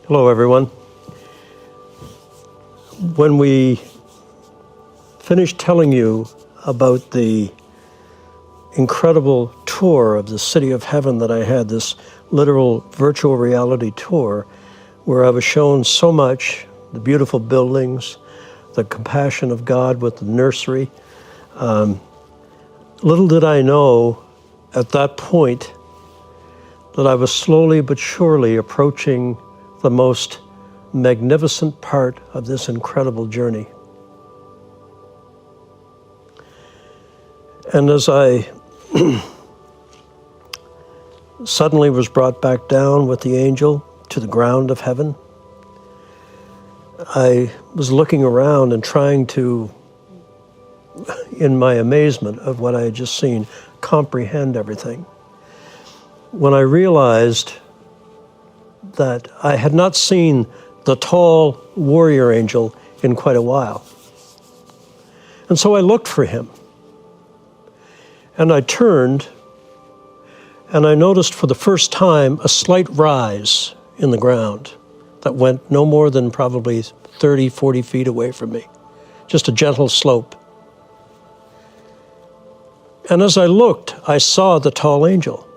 Hello, everyone. When we finished telling you about the incredible tour of the City of Heaven that I had, this literal virtual reality tour, where I was shown so much, the beautiful buildings, the compassion of God with the nursery, little did I know at that point that I was slowly but surely approaching the most magnificent part of this incredible journey. And as I suddenly was brought back down with the angel to the ground of heaven, I was looking around and trying to, in my amazement of what I had just seen, comprehend everything. When I realized that I had not seen the tall warrior angel in quite a while. And so I looked for him. And I turned, and I noticed for the first time a slight rise in the ground that went no more than probably 30, 40 feet away from me. Just a gentle slope. And as I looked, I saw the tall angel.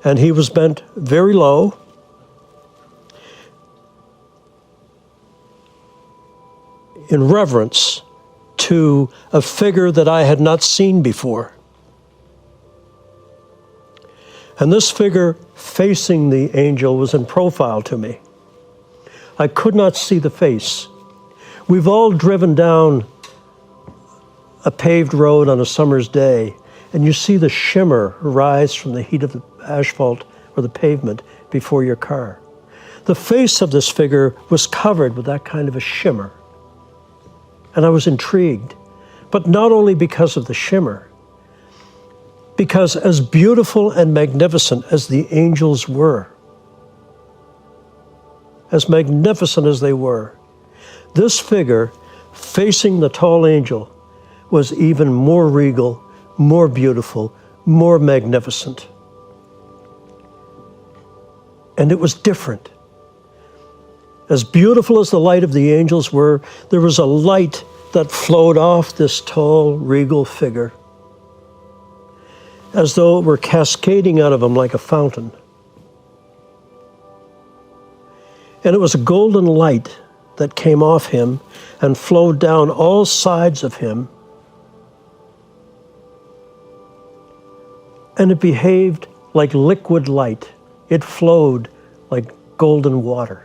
And he was bent very low. In reverence to a figure that I had not seen before. And this figure facing the angel was in profile to me. I could not see the face. We've all driven down a paved road on a summer's day, and you see the shimmer rise from the heat of the asphalt or the pavement before your car. The face of this figure was covered with that kind of a shimmer. And I was intrigued, but not only because of the shimmer, because as beautiful and magnificent as the angels were, as magnificent as they were, this figure facing the tall angel was even more regal, more beautiful, more magnificent. And it was different. As beautiful as the light of the angels were, there was a light that flowed off this tall, regal figure, as though it were cascading out of him like a fountain. And it was a golden light that came off him and flowed down all sides of him. And it behaved like liquid light. It flowed like golden water.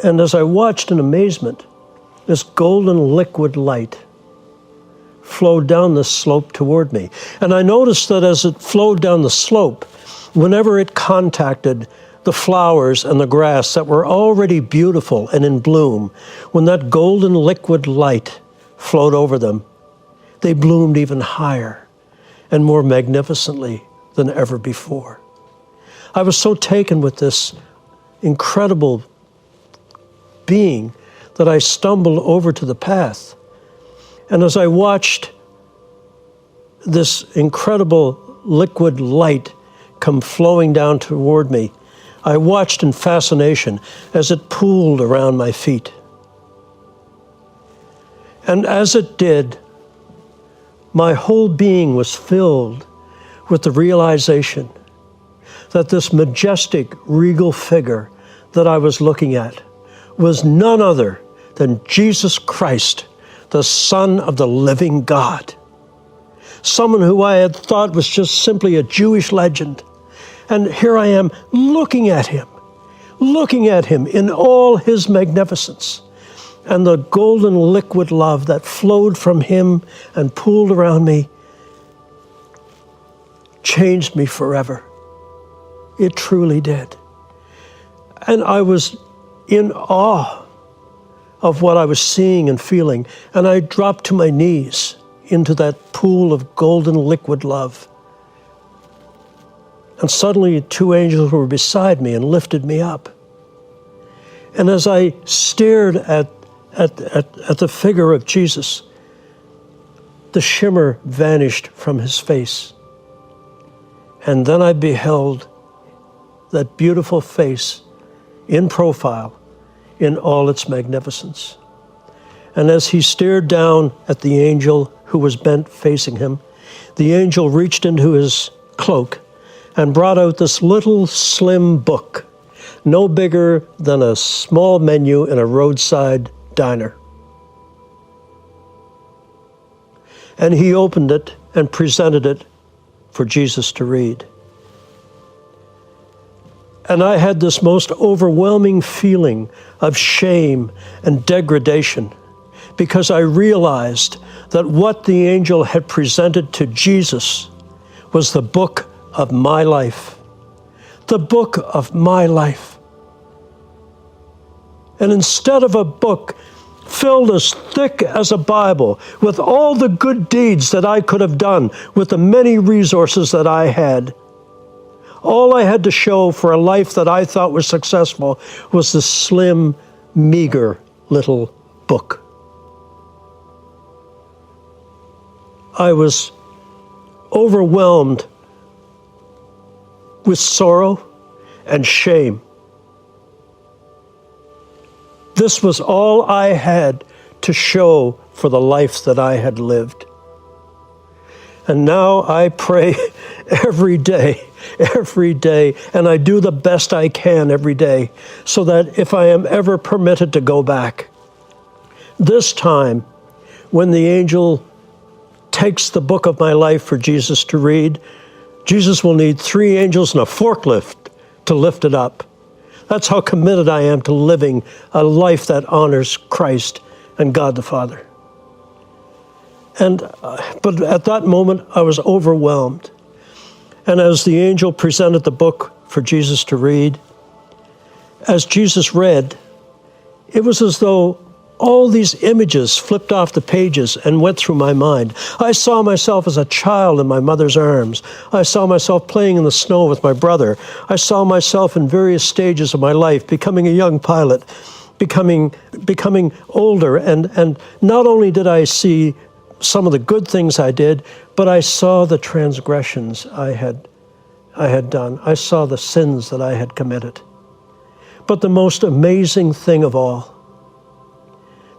And as I watched in amazement, this golden liquid light flowed down the slope toward me. And I noticed that as it flowed down the slope, whenever it contacted the flowers and the grass that were already beautiful and in bloom, when that golden liquid light flowed over them, they bloomed even higher and more magnificently than ever before. I was so taken with this incredible being that I stumbled over to the path. And as I watched this incredible liquid light come flowing down toward me, I watched in fascination as it pooled around my feet. And as it did, my whole being was filled with the realization that this majestic, regal figure that I was looking at was none other than Jesus Christ, the Son of the living God. Someone who I had thought was just simply a Jewish legend. And here I am looking at him in all his magnificence. And the golden liquid love that flowed from him and pooled around me changed me forever. It truly did. And I was in awe of what I was seeing and feeling, and I dropped to my knees into that pool of golden liquid love. And suddenly 2 angels were beside me and lifted me up. And as I stared at the figure of Jesus, the shimmer vanished from his face. And then I beheld that beautiful face in profile in all its magnificence. And as he stared down at the angel who was bent facing him, the angel reached into his cloak and brought out this little slim book, no bigger than a small menu in a roadside diner. And he opened it and presented it for Jesus to read. And I had this most overwhelming feeling of shame and degradation, because I realized that what the angel had presented to Jesus was the book of my life. The book of my life. And instead of a book filled as thick as a Bible with all the good deeds that I could have done with the many resources that I had, all I had to show for a life that I thought was successful was this slim, meager little book. I was overwhelmed with sorrow and shame. This was all I had to show for the life that I had lived. And now I pray every day, and I do the best I can every day, so that if I am ever permitted to go back, this time, when the angel takes the book of my life for Jesus to read, Jesus will need 3 angels and a forklift to lift it up. That's how committed I am to living a life that honors Christ and God the Father. But at that moment, I was overwhelmed. And as the angel presented the book for Jesus to read, as Jesus read, it was as though all these images flipped off the pages and went through my mind. I saw myself as a child in my mother's arms. I saw myself playing in the snow with my brother. I saw myself in various stages of my life, becoming a young pilot, becoming older. And not only did I see some of the good things I did, but I saw the transgressions I had done. I saw the sins that I had committed. But the most amazing thing of all,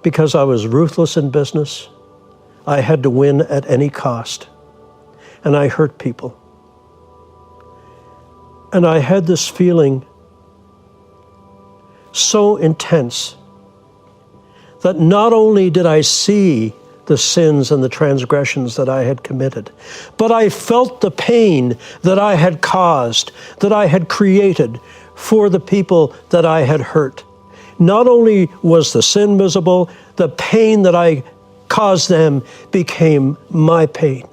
because I was ruthless in business, I had to win at any cost. And I hurt people. And I had this feeling so intense that not only did I see the sins and the transgressions that I had committed, but I felt the pain that I had caused, that I had created for the people that I had hurt. Not only was the sin visible, the pain that I caused them became my pain.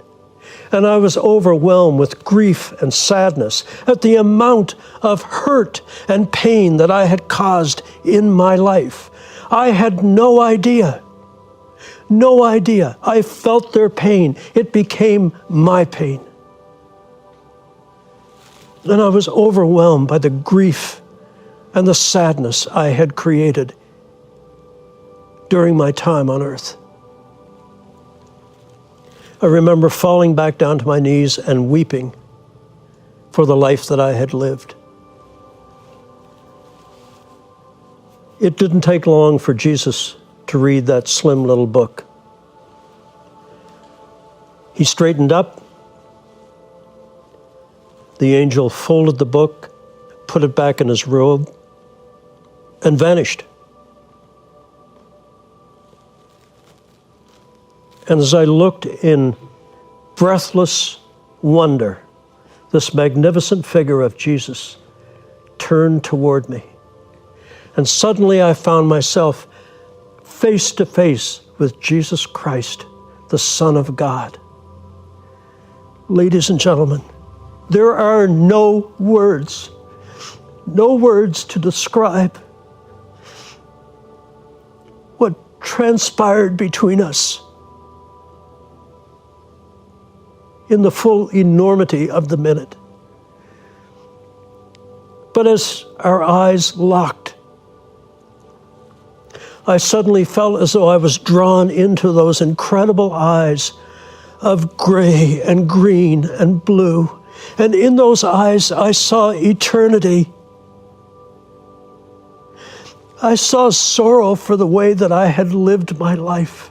And I was overwhelmed with grief and sadness at the amount of hurt and pain that I had caused in my life. I had no idea. No idea. I felt their pain. It became my pain. And I was overwhelmed by the grief and the sadness I had created during my time on earth. I remember falling back down to my knees and weeping for the life that I had lived. It didn't take long for Jesus to read that slim little book. He straightened up. The angel folded the book, put it back in his robe, and vanished. And as I looked in breathless wonder, this magnificent figure of Jesus turned toward me. And suddenly I found myself face to face with Jesus Christ, the Son of God. Ladies and gentlemen, there are no words to describe what transpired between us in the full enormity of the minute. But as our eyes locked, I suddenly felt as though I was drawn into those incredible eyes of gray and green and blue And in those eyes, I saw eternity. I saw sorrow for the way that I had lived my life.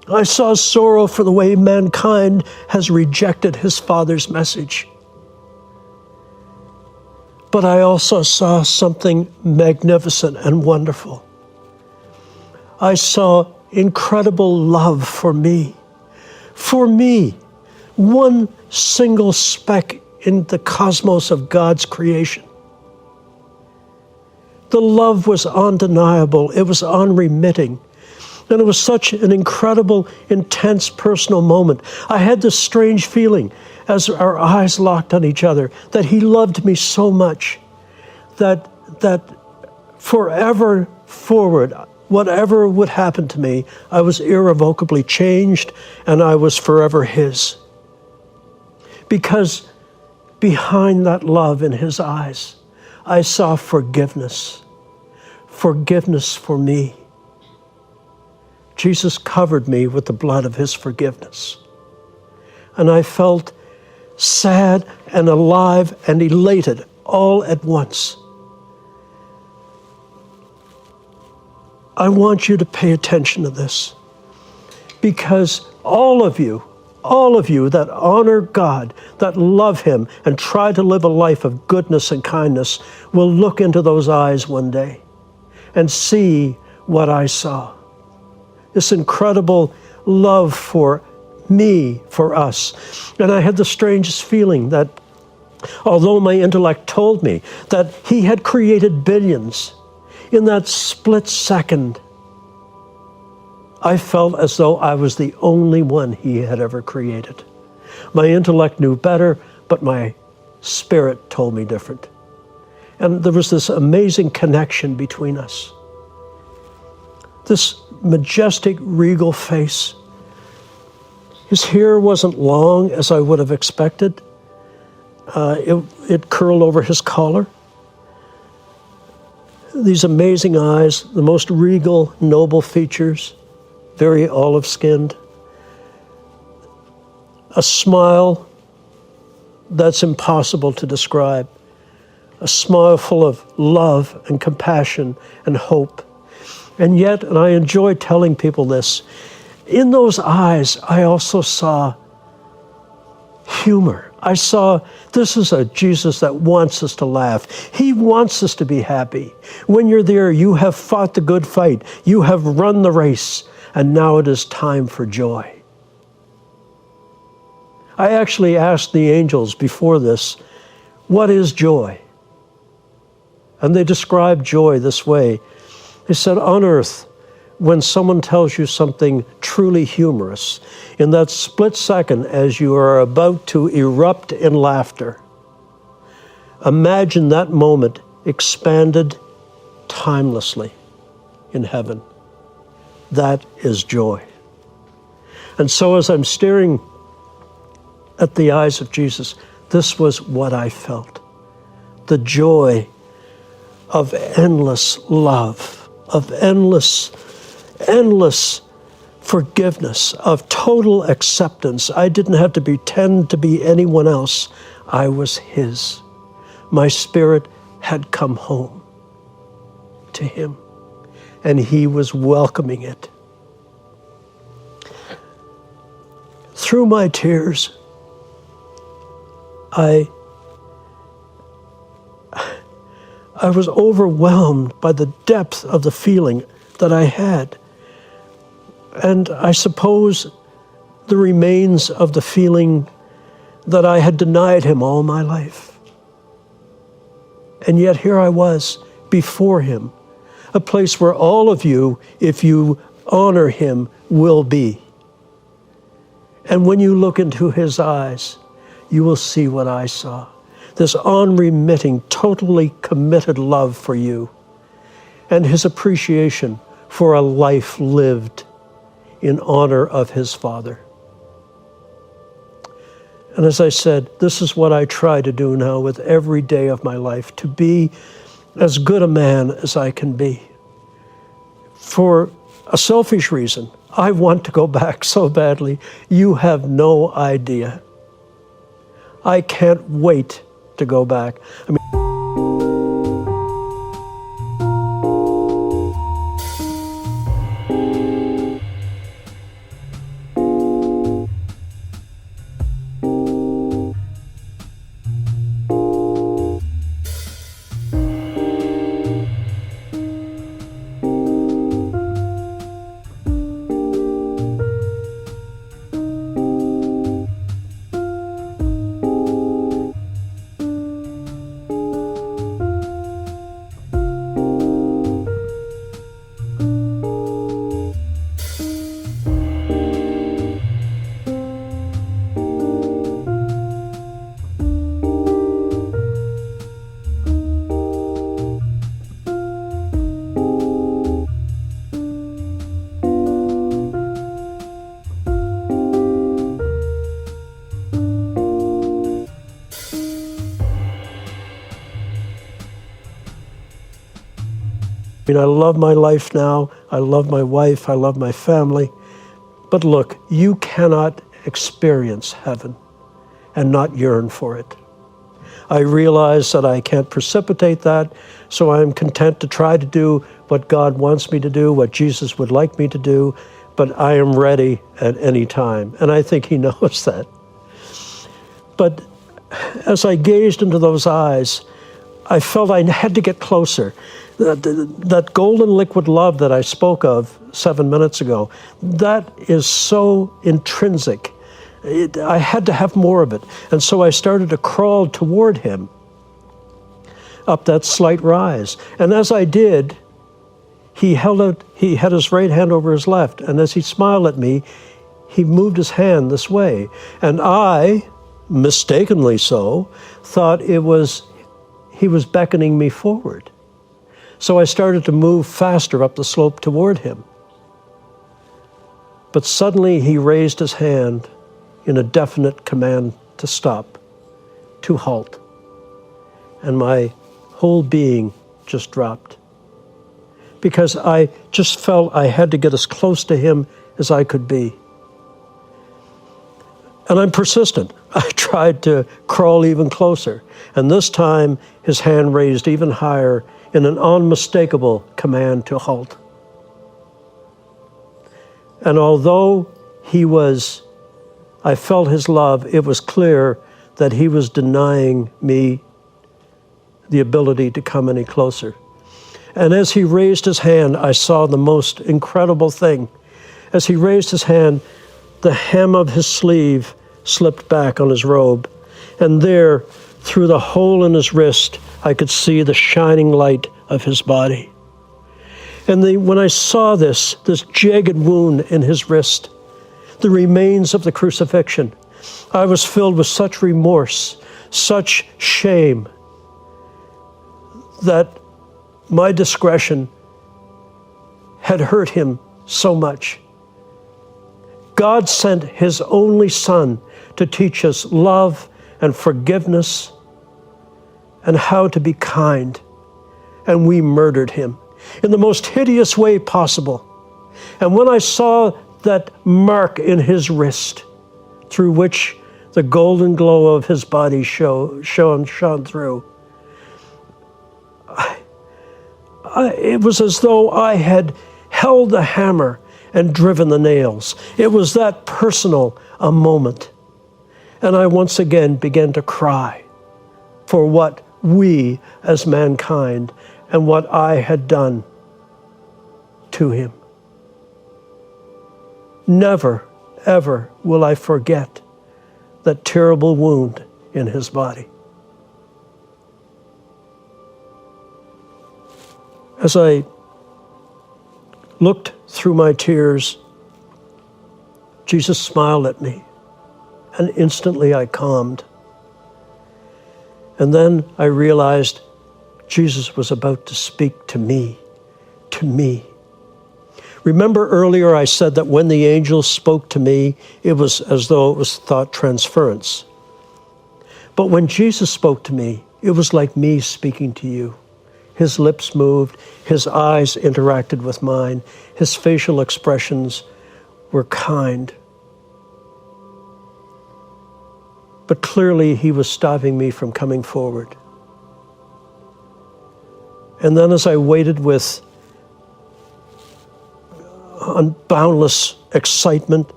I saw sorrow for the way mankind has rejected his Father's message. But I also saw something magnificent and wonderful. I saw incredible love for me. For me, one single speck in the cosmos of God's creation. The love was undeniable. It was unremitting. And it was such an incredible, intense personal moment. I had this strange feeling as our eyes locked on each other that he loved me so much that forever forward, whatever would happen to me, I was irrevocably changed and I was forever his. Because behind that love in his eyes, I saw forgiveness. Forgiveness for me. Jesus covered me with the blood of his forgiveness. And I felt sad and alive and elated all at once. I want you to pay attention to this, because all of you that honor God, that love him and try to live a life of goodness and kindness will look into those eyes one day and see what I saw. This incredible love for me, for us. And I had the strangest feeling that although my intellect told me that he had created billions, in that split second, I felt as though I was the only one he had ever created. My intellect knew better, but my spirit told me different. And there was this amazing connection between us. This majestic, regal face. His hair wasn't long as I would have expected. It curled over his collar. These amazing eyes, the most regal, noble features, very olive-skinned. A smile that's impossible to describe. A smile full of love and compassion and hope. And yet, and I enjoy telling people this, in those eyes, I also saw humor. I saw this is a Jesus that wants us to laugh. He wants us to be happy. When you're there, you have fought the good fight. You have run the race, and now it is time for joy. I actually asked the angels before this, what is joy? And they described joy this way. They said, on earth, when someone tells you something truly humorous, in that split second as you are about to erupt in laughter, imagine that moment expanded timelessly in heaven. That is joy. And so as I'm staring at the eyes of Jesus, this was what I felt. The joy of endless love, of endless forgiveness, of total acceptance. I didn't have to pretend to be anyone else. I was his. My spirit had come home to him, and he was welcoming it. Through my tears, I was overwhelmed by the depth of the feeling that I had. And I suppose the remains of the feeling that I had denied him all my life. And yet here I was before him, a place where all of you, if you honor him, will be. And when you look into his eyes, you will see what I saw. This unremitting, totally committed love for you, and his appreciation for a life lived in honor of his Father. And as I said, this is what I try to do now with every day of my life, to be as good a man as I can be. For a selfish reason, I want to go back so badly. You have no idea. I can't wait to go back. I mean, I love my life now. I love my wife. I love my family. But look, you cannot experience heaven and not yearn for it. I realize that I can't precipitate that, so I am content to try to do what God wants me to do, what Jesus would like me to do, but I am ready at any time, and I think he knows that. But as I gazed into those eyes, I felt I had to get closer. That golden liquid love that I spoke of 7 minutes ago, that is so intrinsic. I had to have more of it. And so I started to crawl toward him up that slight rise. And as I did, he had his right hand over his left. And as he smiled at me, he moved his hand this way. And I, mistakenly so, thought he was beckoning me forward. So I started to move faster up the slope toward him. But suddenly he raised his hand in a definite command to stop, to halt. And my whole being just dropped. Because I just felt I had to get as close to him as I could be. And I'm persistent. I tried to crawl even closer. And this time, his hand raised even higher in an unmistakable command to halt. And although I felt his love, it was clear that he was denying me the ability to come any closer. And as he raised his hand, I saw the most incredible thing. As he raised his hand, the hem of his sleeve slipped back on his robe. And there, through the hole in his wrist, I could see the shining light of his body. And when I saw this jagged wound in his wrist, the remains of the crucifixion, I was filled with such remorse, such shame, that my discretion had hurt him so much. God sent his only Son to teach us love and forgiveness and how to be kind. And we murdered him in the most hideous way possible. And when I saw that mark in his wrist, through which the golden glow of his body shone through, it was as though I had held the hammer and driven the nails. It was that personal a moment. And I once again began to cry for what we as mankind and what I had done to him. Never, ever will I forget that terrible wound in his body. As I looked through my tears, Jesus smiled at me, and instantly I calmed. And then I realized Jesus was about to speak to me, to me. Remember earlier I said that when the angel spoke to me, it was as though it was thought transference. But when Jesus spoke to me, it was like me speaking to you. His lips moved, his eyes interacted with mine, his facial expressions were kind. But clearly he was stopping me from coming forward. And then as I waited with boundless excitement,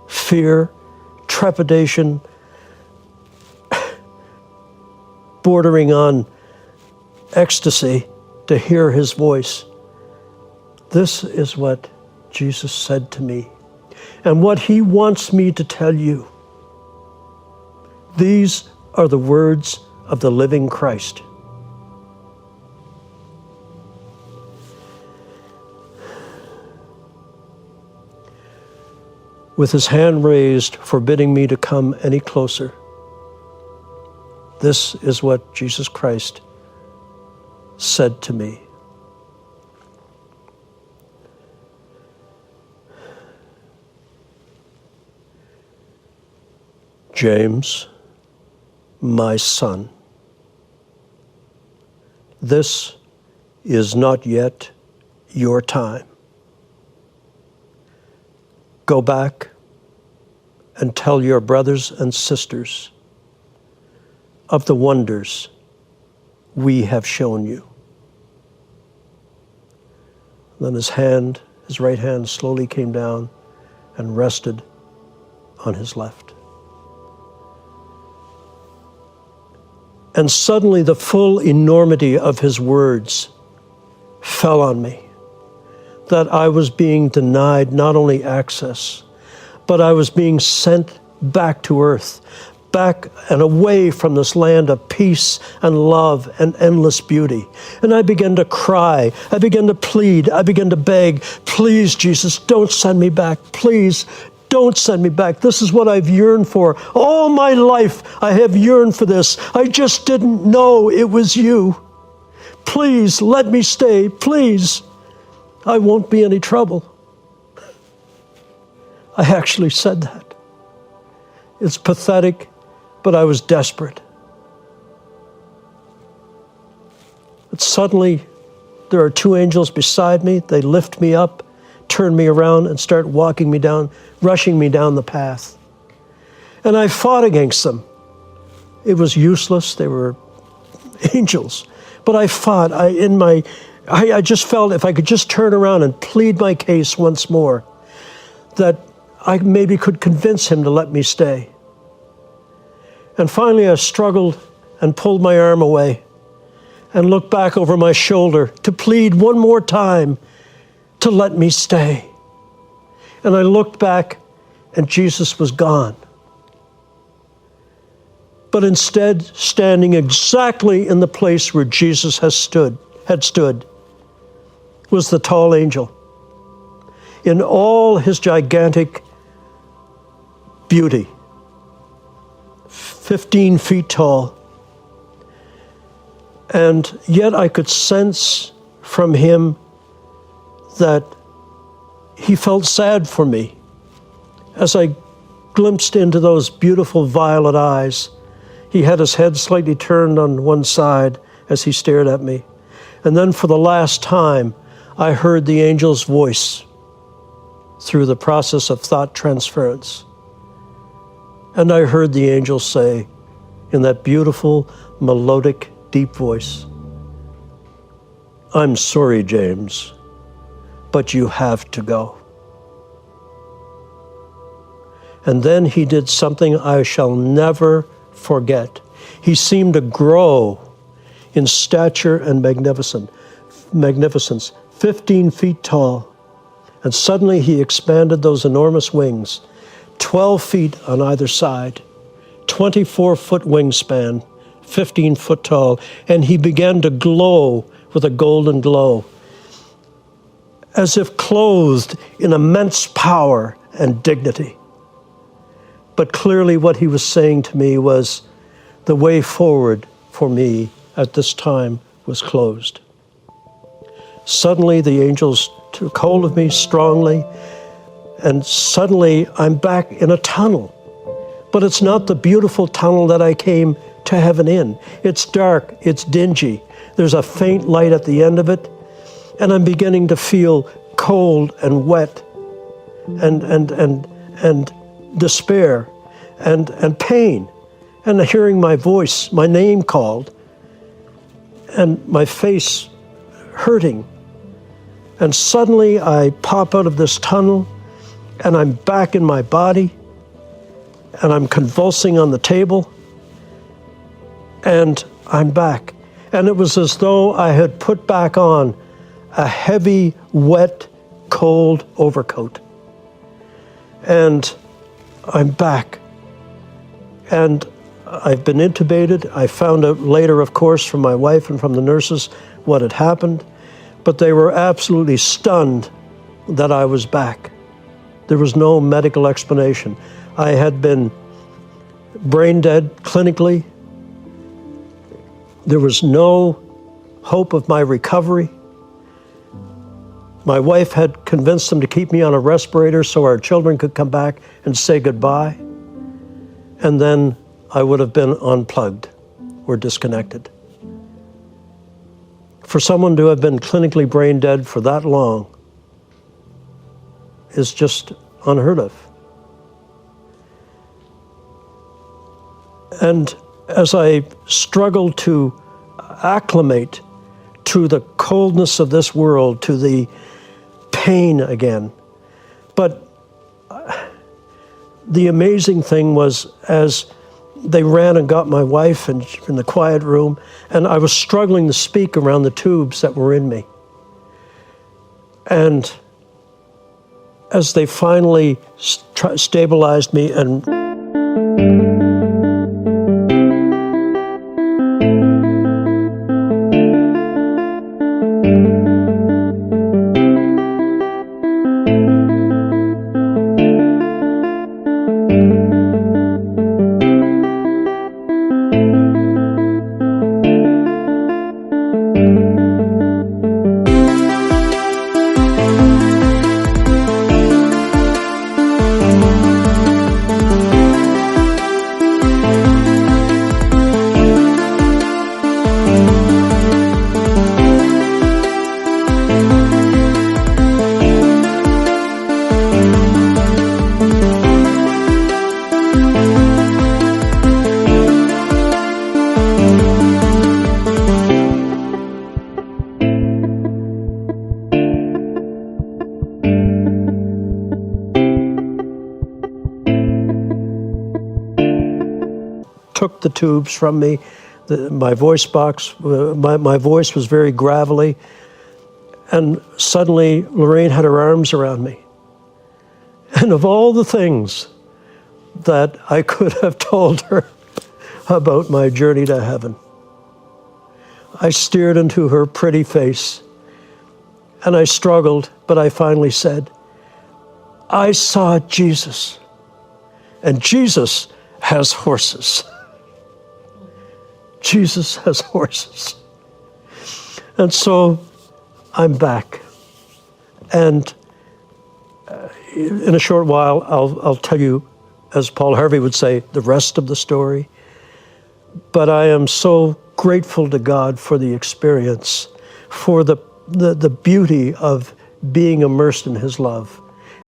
fear, trepidation, bordering on ecstasy to hear his voice, this is what Jesus said to me, and what he wants me to tell you. These are the words of the living Christ. With his hand raised, forbidding me to come any closer, this is what Jesus Christ said to me. James, my son, this is not yet your time. Go back and tell your brothers and sisters of the wonders we have shown you. Then his right hand slowly came down and rested on his left. And suddenly the full enormity of his words fell on me, that I was being denied not only access, but I was being sent back to earth, back and away from this land of peace and love and endless beauty. And I began to cry, I began to plead, I began to beg, please, Jesus, don't send me back, please, don't send me back. This is what I've yearned for. All my life I have yearned for this. I just didn't know it was you. Please, let me stay, please. I won't be any trouble. I actually said that. It's pathetic, but I was desperate. But suddenly, there are two angels beside me. They lift me up, turn me around, and start walking me down, rushing me down the path. And I fought against them. It was useless. They were angels. But I fought. I just felt if I could just turn around and plead my case once more, that I maybe could convince him to let me stay. And finally I struggled and pulled my arm away and looked back over my shoulder to plead one more time to let me stay. And I looked back and Jesus was gone. But instead, standing exactly in the place where Jesus had stood, was the tall angel. In all his gigantic beauty, 15 feet tall. And yet I could sense from him that he felt sad for me. As I glimpsed into those beautiful violet eyes, he had his head slightly turned on one side as he stared at me. And then for the last time, I heard the angel's voice through the process of thought transference. And I heard the angel say, in that beautiful, melodic, deep voice, "I'm sorry, James, but you have to go." And then he did something I shall never forget. He seemed to grow in stature and magnificence, 15 feet tall. And suddenly he expanded those enormous wings, 12 feet on either side, 24-foot wingspan, 15 foot tall, and he began to glow with a golden glow, as if clothed in immense power and dignity. But clearly what he was saying to me was, the way forward for me at this time was closed. Suddenly the angels took hold of me strongly, and suddenly I'm back in a tunnel. But it's not the beautiful tunnel that I came to heaven in. It's dark, it's dingy. There's a faint light at the end of it, and I'm beginning to feel cold and wet and despair and pain. and hearing my voice, my name called, and my face hurting. And suddenly I pop out of this tunnel, and I'm back in my body, and I'm convulsing on the table, and I'm back. And it was as though I had put back on a heavy, wet, cold overcoat. And I'm back. And I've been intubated. I found out later, of course, from my wife and from the nurses what had happened, but they were absolutely stunned that I was back. There was no medical explanation. I had been brain dead clinically. There was no hope of my recovery. My wife had convinced them to keep me on a respirator so our children could come back and say goodbye. And then I would have been unplugged or disconnected. For someone to have been clinically brain dead for that long is just unheard of. And as I struggled to acclimate to the coldness of this world, to the pain again. But the amazing thing was, as they ran and got my wife in the quiet room, and I was struggling to speak around the tubes that were in me. And as they finally stabilized me and took the tubes from me. My voice box, my voice was very gravelly. And suddenly Lorraine had her arms around me. And of all the things that I could have told her about my journey to heaven, I stared into her pretty face and I struggled, but I finally said, I saw Jesus, and Jesus has horses. Jesus has horses. And so I'm back. And in a short while, I'll tell you, as Paul Harvey would say, the rest of the story. But I am so grateful to God for the experience, for the beauty of being immersed in His love.